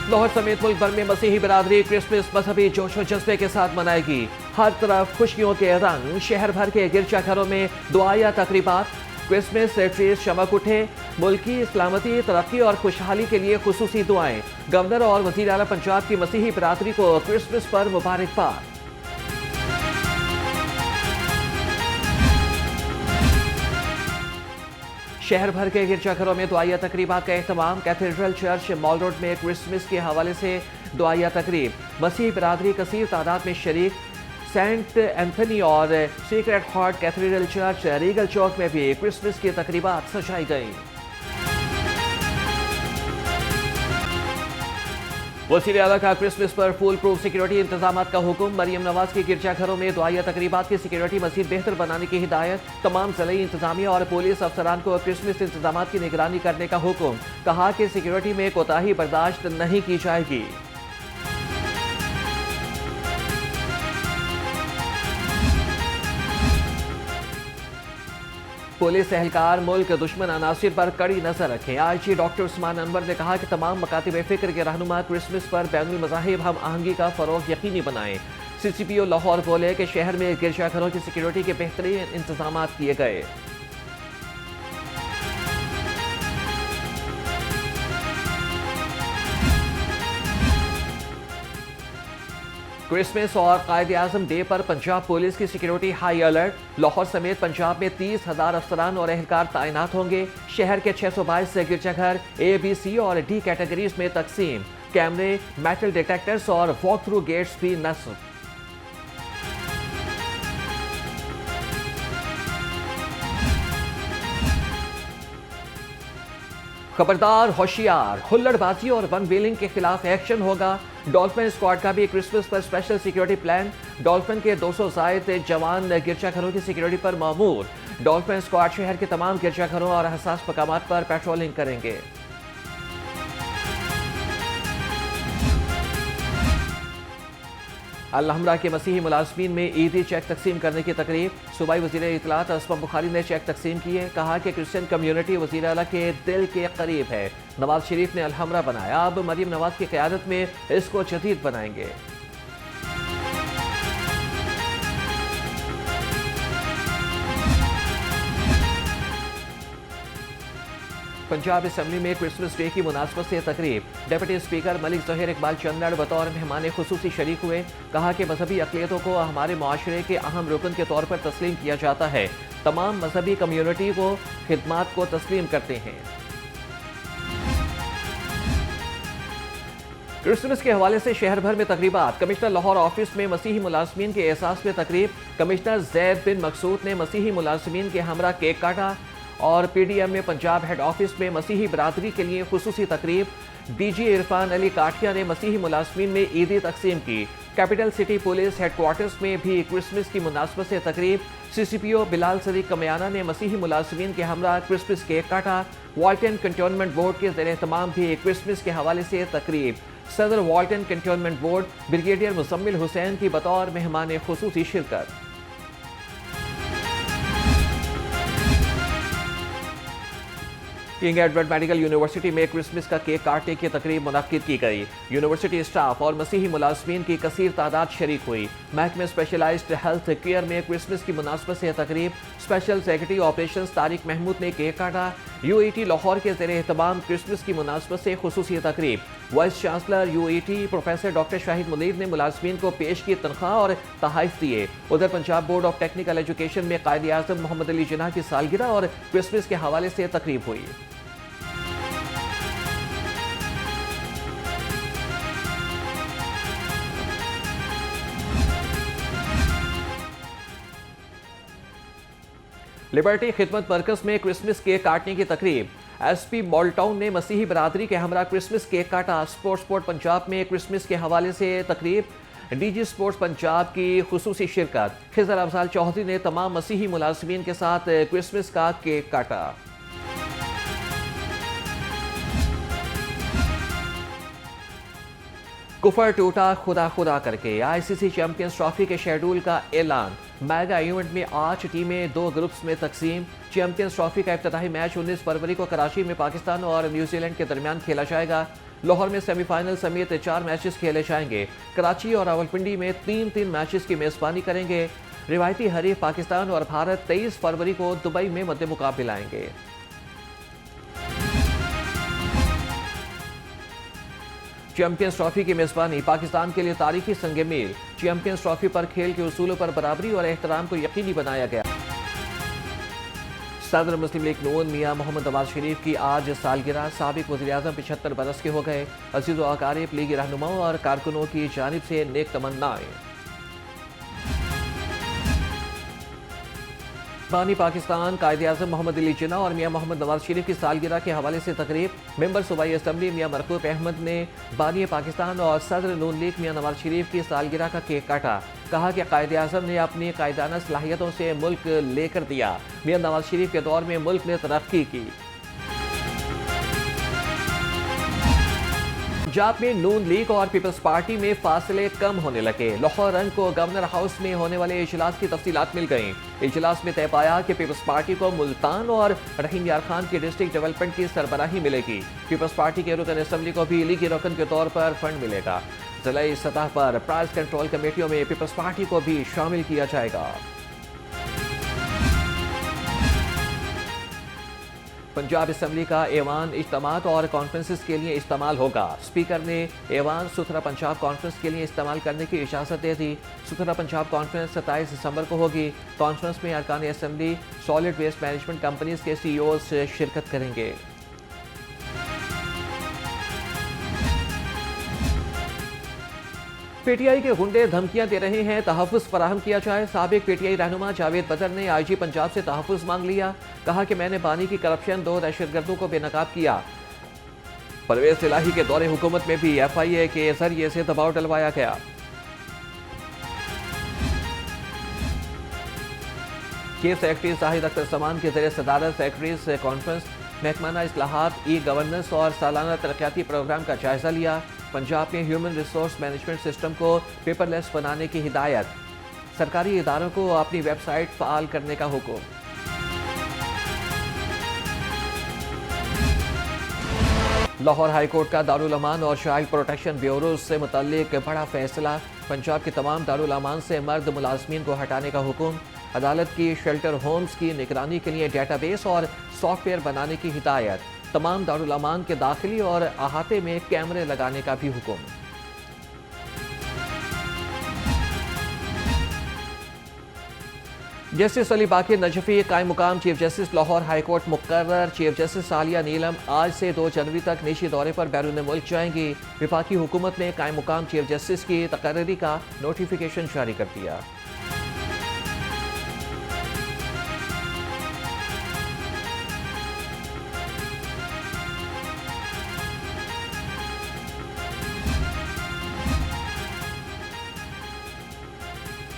लाहौर समेत मुल्क भर में मसीही बिरादरी क्रिसमस मजहबी जोश व जज्बे के साथ मनाएगी। हर तरफ खुशियों के रंग, शहर भर के गिरजाघरों में दुआया तकरीबात, क्रिसमस ट्रीज चमक उठे। मुल्क की सलामती, तरक्की और खुशहाली के लिए खुसूसी दुआएं। गवर्नर और वजीर आला पंजाब की मसीही बिरादरी को क्रिसमस पर मुबारकबाद। शहर भर के गिरजाघरों में दुआया तकरीबात का एहतमाम। कैथेड्रल चर्च मॉल रोड में क्रिसमस के हवाले से दुआया तकरीब। मसीही बिरादरी कसीर तादाद में शरीक। सेंट एंथनी और Sacred Heart Cathedral church Regal Chowk में भी क्रिसमस की तकरीबात सजाई गई। वज़ीर आला का क्रिसमस पर फुल प्रूफ सिक्योरिटी इंतजाम का हुक्म। मरियम नवाज की गिरजाघरों में दुआया तकरीबात की सिक्योरिटी मज़ीद बेहतर बनाने की हिदायत। तमाम ज़िले इंतजामिया और पुलिस अफसरान को क्रिसमस इंतजाम की निगरानी करने का हुक्म। कहा कि सिक्योरिटी में कोताही बर्दाश्त नहीं की जाएगी। पुलिस एहलकार मुल्क दुश्मन अनासिर पर कड़ी नजर रखें। IG डॉक्टर उस्मान अनवर ने कहा कि तमाम मकातिब फिक्र के रहनुमा क्रिसमस पर बैनुल मज़ाहिब हम आहंगी का फरोग यकीनी बनाएं। CCPO लाहौर बोले कि शहर में गिरजाघरों की सिक्योरिटी के बेहतरीन इंतजाम किए गए। क्रिसमस और कायद-ए-आज़म डे पर पंजाब पुलिस की सिक्योरिटी हाई अलर्ट। लाहौर समेत पंजाब में 30,000 अफसरान और एहलकार तैनात होंगे। शहर के 622 गिरजाघर A, B, C और D कैटेगरीज में तकसीम। कैमरे, मेटल डिटेक्टर्स और वॉक थ्रू गेट्स भी नस्ब। खबरदार, होशियार, हुल्लड़बाजी और वन व्हीलिंग के खिलाफ एक्शन होगा। डॉल्फिन स्क्वाड का भी क्रिसमस पर स्पेशल सिक्योरिटी प्लान। डॉल्फिन के 200 जायद जवान गिरजाघरों की सिक्योरिटी पर मामूर। डॉल्फिन स्क्वाड शहर के तमाम गिरजाघरों और हसास मकामात पर पेट्रोलिंग करेंगे। अल-हमरा के मसीही मुलाजमीन में ईदी चेक तकसीम करने की तकरीब। सूबाई वज़ीर इत्तलात असमा बुखारी ने चेक तकसीम किए। कहा कि क्रिश्चियन कम्युनिटी वज़ीर आला के दिल के करीब है। नवाज शरीफ ने अल-हमरा बनाया, अब मरियम नवाज की क़यादत में इसको जदीद बनाएंगे। पंजाब असम्बली में क्रिसमस डे की मुनासबत से तकरीब। डिप्टी स्पीकर मलिक ज़हीर इकबाल चंदड़ बतौर मेहमान खुसूसी शरीक हुए। कहा कि मजहबी अक़लियतों को हमारे माशरे के अहम रुकन के तौर पर तस्लीम किया जाता है। तमाम मजहबी कम्यूनिटी को खिदमात को तस्लीम करते हैं। क्रिसमस के हवाले से शहर भर में तकरीबात। कमिश्नर लाहौर ऑफिस में मसीही मुलाजमीन के एहसास में तकरीब। कमिश्नर जैद बिन मकसूद ने मसीही मुलाजमीन के हमरा केक काटा। और PDM में पंजाब हेड ऑफिस में मसीही बिरादरी के लिए खुसूसी तकरीब। DG इरफान अली काठिया ने मसीही मुलाजमीन में ईदी तकसीम की। कैपिटल सिटी पुलिस हेडक्वार्टर्स में भी क्रिसमस की मुनासबत से तकरीब। CCPO बिलाल सदीक कमयाना ने मसीही मुलाजमीन के हमरा क्रिसमस केक काटा। वाल्टन कंटोनमेंट बोर्ड के ज़ेर एहतमाम भी क्रिसमस के हवाले से तकरीब। सदर Walton cantonment board brigadier Muzammil Hussain की बतौर मेहमान खुसूसी शिरकत। किंग एडवर्ड मेडिकल यूनिवर्सिटी में क्रिसमस का केक काटने की तकरीब मुनक्किद की गई। यूनिवर्सिटी स्टाफ और मसीही मुलाजमीन की कसीर तादाद शरीक हुई। महकमे स्पेशलाइज्ड हेल्थ केयर में क्रिसमस की मुनासबत से तकरीब। Special secretary operation Tariq Mahmood ने केक काटा। UET लाहौर के ज़ेर एहतमाम क्रिसमस की मुनासबत से खुसूसी तकरीब। Vice chancellor UET professor doctor Shahid Munir ने मुलाजमीन को पेश की तनख्वाह और तहाइफ दिए। उधर Punjab board of technical education में कायद-ए-आज़म मोहम्मद अली जिन्ना की सालगिरह और क्रिसमस के हवाले से तकरीब हुई। लिबर्टी खिदमत मरकज में क्रिसमस केक काटने की तकरीब। SP मॉलटाउन ने मसीही बिरादरी के हमरा क्रिसमस केक काटा। स्पोर्ट पंजाब में क्रिसमस के हवाले से तकरीब। DG स्पोर्ट्स पंजाब की खुसूसी शिरकत। खिजर अफजाल चौधरी ने तमाम मसीही मुलाजमीन के साथ क्रिसमस का केक काटा। कुफर टूटा खुदा खुदा करके। ICC चैंपियंस ट्रॉफी के शेड्यूल का ऐलान। मेगा इवेंट में 8 टीमें 2 ग्रुप्स में तकसीम। चैंपियंस ट्रॉफी का इफ्तिताही मैच 19 फरवरी को कराची में पाकिस्तान और न्यूजीलैंड के दरमियान खेला जाएगा। लाहौर में सेमीफाइनल समेत 4 मैचेस खेले जाएंगे। कराची और रावलपिंडी में 3-3 मैचेस की मेजबानी करेंगे। रिवायती हरीफ पाकिस्तान और भारत 23 फरवरी को दुबई में मद्दे मुकाबले आएंगे। चैंपियंस ट्रॉफी की मेजबानी पाकिस्तान के लिए तारीखी संग मील। चैंपियंस ट्रॉफी पर खेल के उसूलों पर बराबरी और एहतराम को यकीनी बनाया गया। सदर मुस्लिम लीग नून मियां मोहम्मद नवाज शरीफ की आज सालगिरह। साबिक वज़ीर-ए-आज़म 75 बरस के हो गए। अजीज़ व अकारिब, लीगी रहनुमाओं और कारकुनों की जानिब से नेक तमन्नाएं। बानी पाकिस्तान कायद-ए-आज़म मोहम्मद अली जिन्ना और मियां मोहम्मद नवाज शरीफ की सालगिरह के हवाले से तकरीब। मेंबर सूबाई असम्बली मियां मरकूब अहमद ने बानी पाकिस्तान और सदर नून लीग मियां नवाज शरीफ की सालगिरह का केक काटा। कहा कि कायद-ए-आज़म ने अपनी कायदाना सलाहियतों से मुल्क लेकर दिया। मियां नवाज शरीफ के दौर में मुल्क ने तरक्की की। पंजाब में नून लीग और पीपल्स पार्टी में फासले कम होने लगे। लाहौर रंग को गवर्नर हाउस में होने वाले इजलास की तफसीलात मिल गईं। इजलास में तय पाया कि पीपल्स पार्टी को मुल्तान और रहीम यार खान की डिस्ट्रिक्ट डेवलपमेंट की सरबराही मिलेगी। पीपल्स पार्टी के रुकन असम्बली को भी लीगी रुकन के तौर पर फंड मिलेगा। जिलाई सतह पर प्राइस कंट्रोल कमेटियों में पीपल्स पार्टी को भी शामिल किया जाएगा। पंजाब असम्बली का ऐवान इज्तिमात और कॉन्फ्रेंसेस के लिए इस्तेमाल होगा। स्पीकर ने ऐवान सुथरा पंजाब कॉन्फ्रेंस के लिए इस्तेमाल करने की इजाज़त दे दी। सुथरा पंजाब कॉन्फ्रेंस 27 दिसंबर को होगी। कॉन्फ्रेंस में अरकान assembly solid waste management companies के CEOs शिरकत करेंगे। PTI के गुंडे धमकियां दे रहे हैं, तहफ़्फ़ुज़ फराहम किया जाए। साबिक PTI रहनुमा जावेद बदर ने IG पंजाब से तहफ़्फ़ुज़ मांग लिया। कहा कि मैंने बानी की करप्शन 2 दहशतगर्दों को बेनकाब किया। परवेज़ इलाही के दौरे हुकूमत में भी FIA के जरिए से दबाव डलवाया गया। चीफ सेक्रेटरी जाहिद अख्तर समान के ज़रिए सदारत सेक्रेटरीज कॉन्फ्रेंस महकमाना इस्लाहात, ई-गवर्नेंस और सालाना तरक्याती प्रोग्राम का जायजा लिया। पंजाब में ह्यूमन रिसोर्स मैनेजमेंट सिस्टम को पेपरलेस बनाने की हिदायत। सरकारी इदारों को अपनी वेबसाइट फ़ाल करने का हुक्म। लाहौर हाईकोर्ट का दारुल अमान और चाइल्ड प्रोटेक्शन ब्यूरो से मुतल्लिक बड़ा फैसला। पंजाब के तमाम दारुल अमान से मर्द मुलाजमीन को हटाने का हुक्म। अदालत की शेल्टर होम्स की निगरानी के लिए डेटाबेस और सॉफ्टवेयर बनाने की हिदायत। तमाम दारुल अमान के दाखिली और अहाते में कैमरे लगाने का भी हुक्म। जस्टिस अली बाकिर नजफी कायम मुकाम चीफ जस्टिस लाहौर हाईकोर्ट मुकर्रर। चीफ जस्टिस आलिया नीलम आज से 2 जनवरी तक निजी दौरे पर बैरून मुल्क जाएंगी। विफाकी हुकूमत ने कायम मुकाम चीफ जस्टिस की तकर्री का नोटिफिकेशन जारी कर दिया।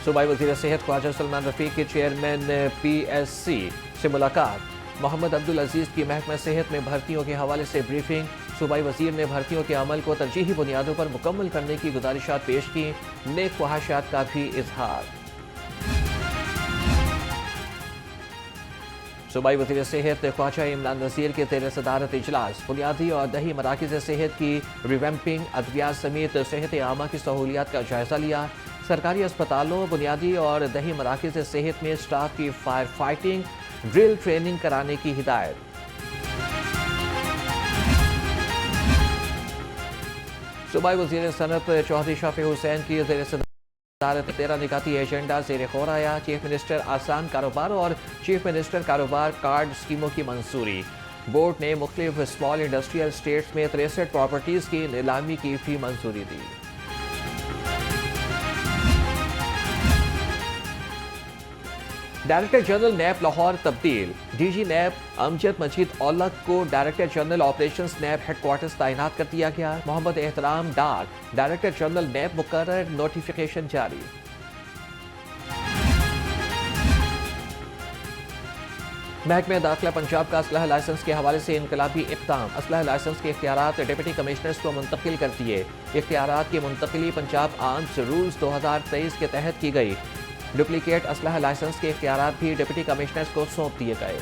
सूबाई वज़ीर सेहत ख्वाजा सलमान रफ़ीक के चेयरमैन PSC से मुलाकात। मोहम्मद अब्दुल अजीज़ की महकमा सेहत में भर्तियों के हवाले से ब्रीफिंग। सूबाई वज़ीर ने भर्तियों के अमल को तरजीही बुनियादों पर मुकम्मल करने की गुजारिशात पेश की। नेक ख्वाहिशात का भी इजहार। सूबाई वज़ीर सेहत ख्वाजा इमरान नज़ीर के ज़ेर सदारत इजलास। बुनियादी और दही मराकिज़ सेहत की रिवैम्पिंग, अद्वियात समेत सेहत आमा की सहूलियात का जायजा लिया। सरकारी अस्पतालों, बुनियादी और दही मराकिज़ सेहत में स्टाफ की फायर फाइटिंग ड्रिल ट्रेनिंग कराने की हिदायत। सूबाई वज़ीर सनत चौधरी शाफी हुसैन की ज़ेर सदारत 13 निकाती एजेंडा ज़ेर गौर आया। चीफ मिनिस्टर आसान कारोबार और चीफ मिनिस्टर कारोबार कार्ड स्कीमों की मंजूरी। बोर्ड ने मुख्तलिफ स्मॉल इंडस्ट्रियल स्टेट्स में 63 प्रॉपर्टीज़ की नीलामी की भी मंजूरी दी। डायरेक्टर जनरल नैब लाहौर तब्दील। DG नैब अमजद मजीद औलख को डायरेक्टर जनरल ऑपरेशंस नैब हेडक्वार्टर्स तैनात कर दिया गया। मोहम्मद एहतराम डार डायरेक्टर जनरल नैब मुकर्रर। नोटिफिकेशन जारी। महकमे दाखिला पंजाब का असलहा लाइसेंस के हवाले से इनकलाबी इक़दाम। असलहा लाइसेंस के इख्तियारात डिप्टी कमिश्नर्स को मुंतकिल कर दिए। इख्तियारात की मुंतकिली पंजाब आर्म्स रूल्स 2023 के तहत की गई। डुप्लीकेट असलहा लाइसेंस के इख्तियारात भी डिप्टी कमिश्नर्स को सौंप दिए गए।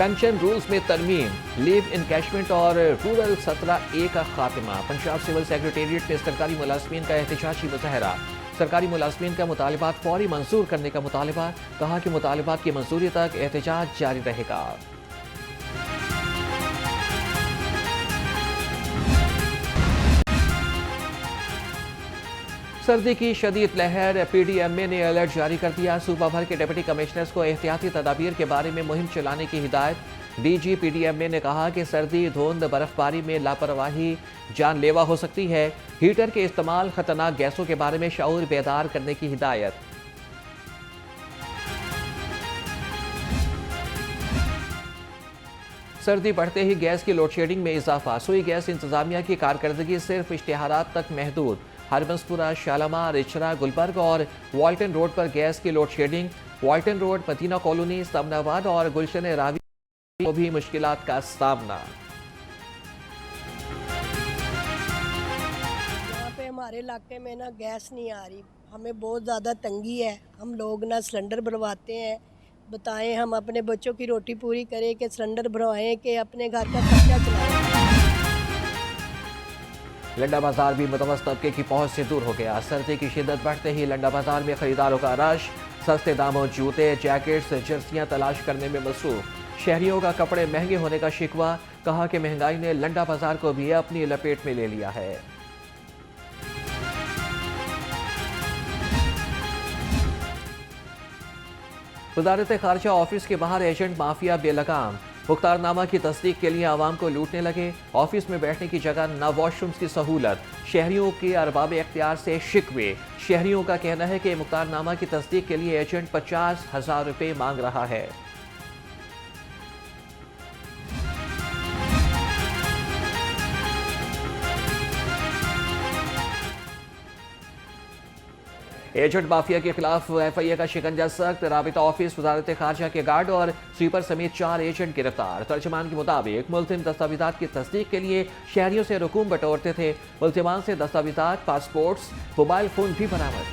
पेंशन रूल्स में तरमीम, लीव इनकैशमेंट और रूरल 17A का खात्मा। पंजाब सिविल सेक्रेटेरिएट में सरकारी मुलाजमीन का एहतजाजी मुजाहरा। सरकारी मुलाजमीन का मुतालबात फौरी मंजूर करने का मुतालबा। कहा कि मुतालबात की मंजूरी तक एहतजाज जारी रहेगा। सर्दी की शदीद लहर, PDMA ने अलर्ट जारी कर दिया। सूबा भर के डिप्टी कमिश्नर्स को एहतियाती तदाबीर के बारे में मुहिम चलाने की हिदायत। DG PDMA ने कहा कि सर्दी, धुंध, बर्फबारी में लापरवाही जानलेवा हो सकती है। हीटर के इस्तेमाल, खतरनाक गैसों के बारे में शऊर बेदार करने की हिदायत। सर्दी बढ़ते ही गैस की लोड शेडिंग में इजाफा। सुई गैस इंतजामिया की कारकर्दगी सिर्फ इश्तिहारात तक महदूद। हरबंसपुरा, शालामार, इचरा, गुलबर्ग और वाल्टन रोड पर गैस की load shedding. Walton road, Madina colony, Samanabad और गुलशन रावी को भी मुश्किलात का सामना। यहाँ पे हमारे इलाके में ना गैस नहीं आ रही, हमें बहुत ज़्यादा तंगी है। हम लोग ना सिलेंडर भरवाते हैं। बताएं हम अपने बच्चों की रोटी पूरी करें कि सिलेंडर भरवाएं कि अपने घर का खर्चा चलाएं। लंडा बाजार भी मुतवस्सित तबके की पहुंच से दूर हो गया। सर्दी की शिद्दत बढ़ते ही लंडा बाजार में खरीदारों का रश। सस्ते दामों जूते, जैकेट्स, जर्सियां तलाश करने में मसरूफ। शहरियों का कपड़े महंगे होने का शिकवा। कहा कि महंगाई ने लंडा बाजार को भी अपनी लपेट में ले लिया है। वज़ारत खारजा ऑफिस के बाहर एजेंट माफिया बेलगाम। मुख्तारनामा की तस्दीक के लिए आवाम को लूटने लगे। ऑफिस में बैठने की जगह न वॉशरूम्स की सहूलत। शहरियों के अरबाब इख्तियार से शिकवे। शहरियों का कहना है कि मुख्तारनामा की तस्दीक के लिए एजेंट 50,000 रुपये मांग रहा है। एजेंट माफिया के खिलाफ FIA का शिकंजा सख्त। राबिता ऑफिस, वज़ारत खारजा के गार्ड और स्वीपर समेत 4 एजेंट गिरफ्तार। तर्जमान के मुताबिक मुल्ज़िम दस्तावेज़ात की तस्दीक के लिए शहरियों से रकूम बटोरते थे। मुल्ज़िमान से दस्तावेज़ात, पासपोर्ट्स, मोबाइल फ़ोन भी बरामद।